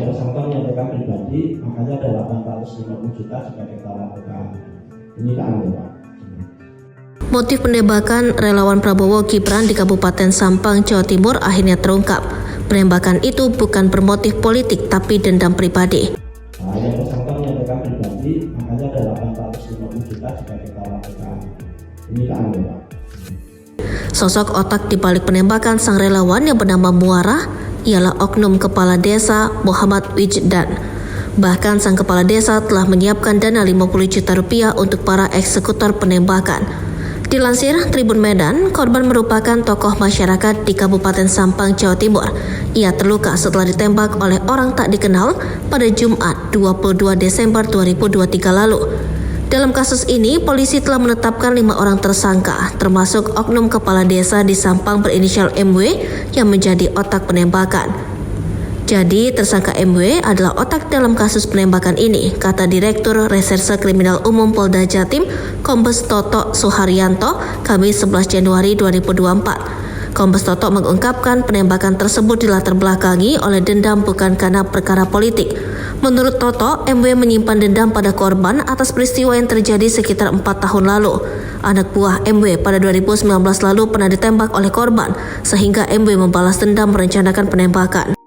yang bersangkutan menyampaikan pribadi, makanya ada 850 juta jika kita lakukan penyitaan, Pak. Motif penembakan relawan Prabowo Gibran di Kabupaten Sampang, Jawa Timur akhirnya terungkap. Penembakan itu bukan bermotif politik tapi dendam pribadi. Yang bersangkutan menyampaikan pribadi, makanya ada 850 juta jika kita lakukan penyitaan, Pak. Sosok otak di balik penembakan sang relawan yang bernama Muara ialah oknum kepala desa Muhammad Wijdan. Bahkan sang kepala desa telah menyiapkan dana 50 juta rupiah untuk para eksekutor penembakan. Dilansir Tribun Medan, korban merupakan tokoh masyarakat di Kabupaten Sampang, Jawa Timur. Ia terluka setelah ditembak oleh orang tak dikenal pada Jumat 22 Desember 2023 lalu. Dalam kasus ini, polisi telah menetapkan 5 orang tersangka, termasuk oknum kepala desa di Sampang berinisial MW yang menjadi otak penembakan. Jadi, tersangka MW adalah otak dalam kasus penembakan ini, kata Direktur Reserse Kriminal Umum Polda Jatim, Kombes Toto Suharyanto, Kamis 11 Januari 2024. Kombes Toto mengungkapkan penembakan tersebut dilatar belakangi oleh dendam bukan karena perkara politik. Menurut Toto, MW menyimpan dendam pada korban atas peristiwa yang terjadi sekitar 4 tahun lalu. Anak buah MW pada 2019 lalu pernah ditembak oleh korban, sehingga MW membalas dendam merencanakan penembakan.